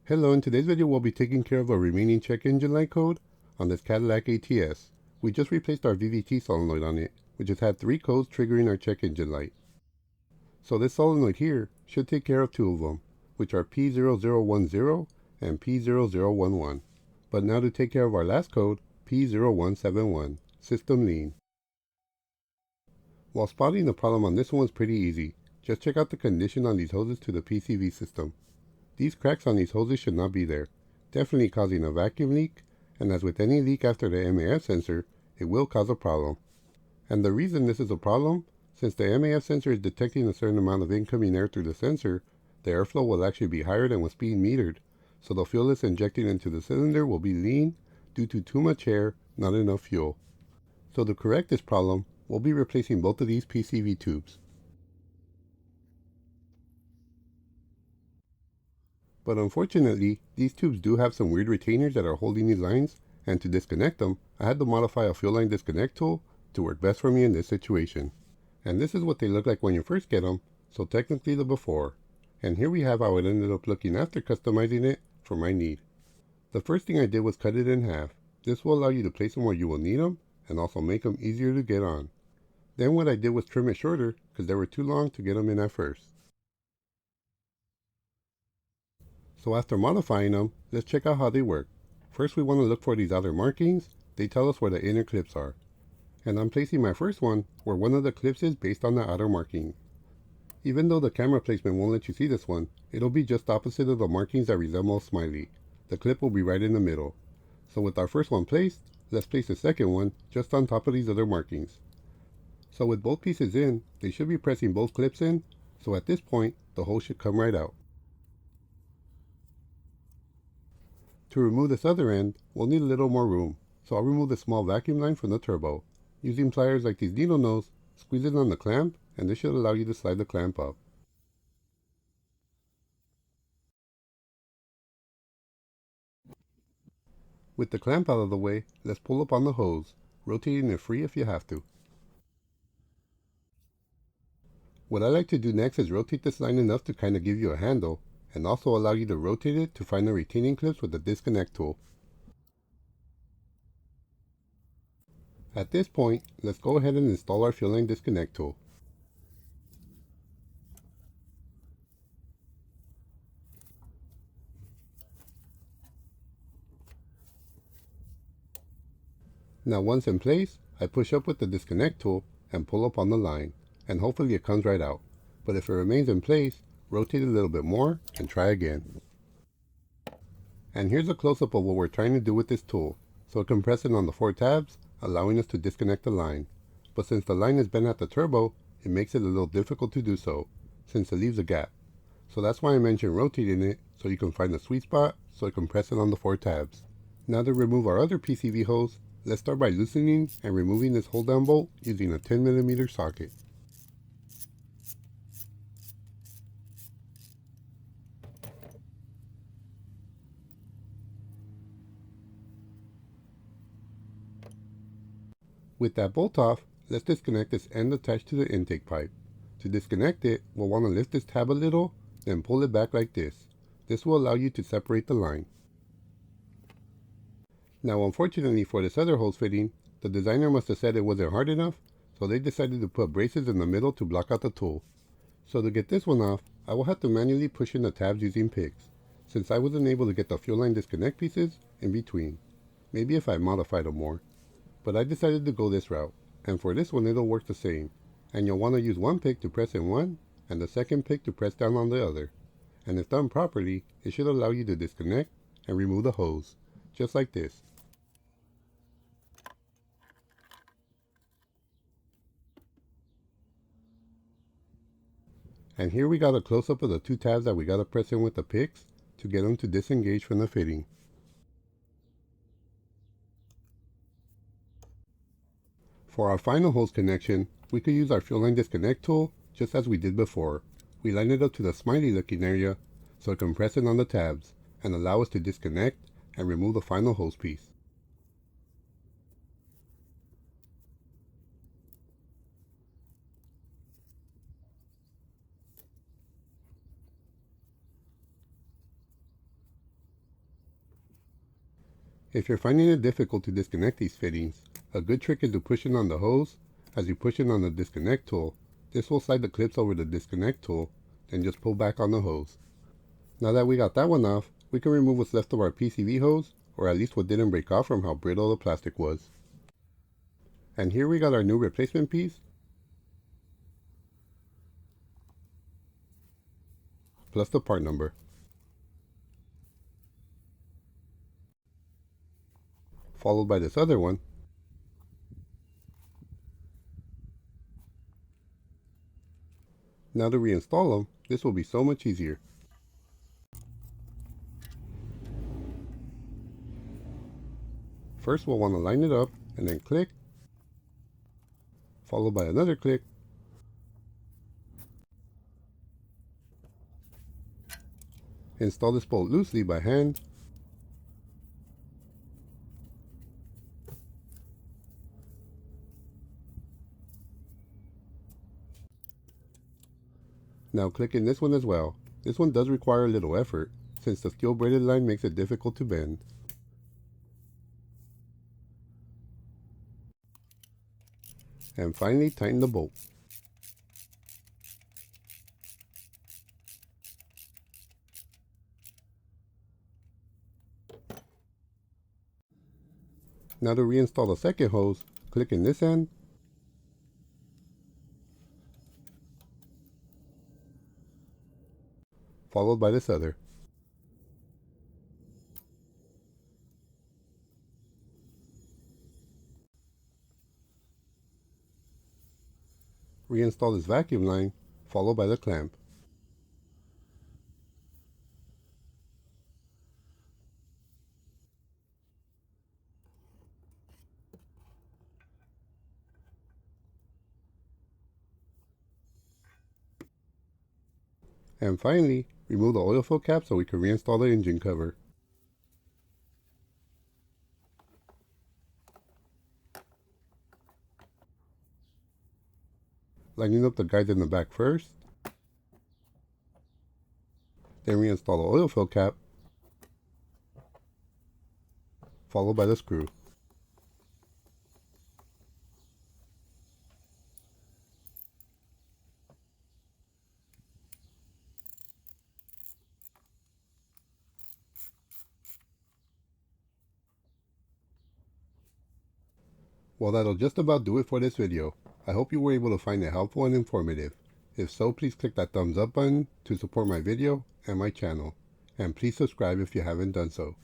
Hello, in today's video we'll be taking care of a remaining check engine light code on this Cadillac ATS. We just replaced our VVT solenoid on it, which has had 3 codes triggering our check engine light. So this solenoid here should take care of 2 of them, which are P0010 and P0011. But now to take care of our last code, P0171, System Lean. While spotting the problem on this one was pretty easy, just check out the condition on these hoses to the PCV system. These cracks on these hoses should not be there, definitely causing a vacuum leak, and as with any leak after the MAF sensor, it will cause a problem. And the reason this is a problem, since the MAF sensor is detecting a certain amount of incoming air through the sensor, the airflow will actually be higher than what's being metered, so the fuel that's injected into the cylinder will be lean due to too much air, not enough fuel. So to correct this problem, we'll be replacing both of these PCV tubes. But unfortunately, these tubes do have some weird retainers that are holding these lines, and to disconnect them, I had to modify a fuel line disconnect tool to work best for me in this situation. And this is what they look like when you first get them, so technically the before. And here we have how it ended up looking after customizing it for my need. The first thing I did was cut it in half. This will allow you to place them where you will need them, and also make them easier to get on. Then what I did was trim it shorter, because they were too long to get them in at first. So after modifying them, let's check out how they work. First we want to look for these outer markings. They tell us where the inner clips are. And I'm placing my first one where one of the clips is based on the outer marking. Even though the camera placement won't let you see this one, it'll be just opposite of the markings that resemble a smiley. The clip will be right in the middle. So with our first one placed, let's place the second one just on top of these other markings. So with both pieces in, they should be pressing both clips in, so at this point, the hose should come right out. To remove this other end, we'll need a little more room, so I'll remove the small vacuum line from the turbo. Using pliers like these needle nose, squeeze it on the clamp, and this should allow you to slide the clamp up. With the clamp out of the way, let's pull up on the hose, rotating it free if you have to. What I like to do next is rotate this line enough to kind of give you a handle, and also allow you to rotate it to find the retaining clips with the disconnect tool. At this point, let's go ahead and install our fuel line disconnect tool. Now once in place, I push up with the disconnect tool and pull up on the line, and hopefully it comes right out. But if it remains in place, rotate it a little bit more and try again. And here's a close-up of what we're trying to do with this tool. So it compresses on the 4 tabs, allowing us to disconnect the line. But since the line is bent at the turbo, it makes it a little difficult to do so, since it leaves a gap. So that's why I mentioned rotating it, so you can find the sweet spot, so it compresses on the 4 tabs. Now to remove our other PCV hose, let's start by loosening and removing this hold-down bolt using a 10mm socket. With that bolt off, let's disconnect this end attached to the intake pipe. To disconnect it, we'll want to lift this tab a little, then pull it back like this. This will allow you to separate the line. Now unfortunately for this other hose fitting, the designer must have said it wasn't hard enough, so they decided to put braces in the middle to block out the tool. So to get this one off, I will have to manually push in the tabs using picks, since I wasn't able to get the fuel line disconnect pieces in between. Maybe if I modified them more. But I decided to go this route, and for this one it'll work the same, and you'll want to use one pick to press in one, and the second pick to press down on the other. And if done properly, it should allow you to disconnect and remove the hose, just like this. And here we got a close-up of the 2 tabs that we gotta press in with the picks to get them to disengage from the fitting. For our final hose connection, we could use our fuel line disconnect tool just as we did before. We line it up to the smiley looking area so it can press in on the tabs and allow us to disconnect and remove the final hose piece. If you're finding it difficult to disconnect these fittings, a good trick is to push it on the hose. As you push it on the disconnect tool, this will slide the clips over the disconnect tool, then just pull back on the hose. Now that we got that one off, we can remove what's left of our PCV hose, or at least what didn't break off from how brittle the plastic was. And here we got our new replacement piece, plus the part number. Followed by this other one. Now to reinstall them, this will be so much easier. First we'll want to line it up and then click, followed by another click, install this bolt loosely by hand, now click in this one as well. This one does require a little effort, since the steel braided line makes it difficult to bend. And finally tighten the bolt. Now to reinstall the second hose, click in this end, followed by this other. Reinstall this vacuum line, followed by the clamp. And finally, remove the oil fill cap so we can reinstall the engine cover. Lining up the guides in the back first, then reinstall the oil fill cap, followed by the screw. Well, that'll just about do it for this video. I hope you were able to find it helpful and informative. If so, please click that thumbs up button to support my video and my channel. And please subscribe if you haven't done so.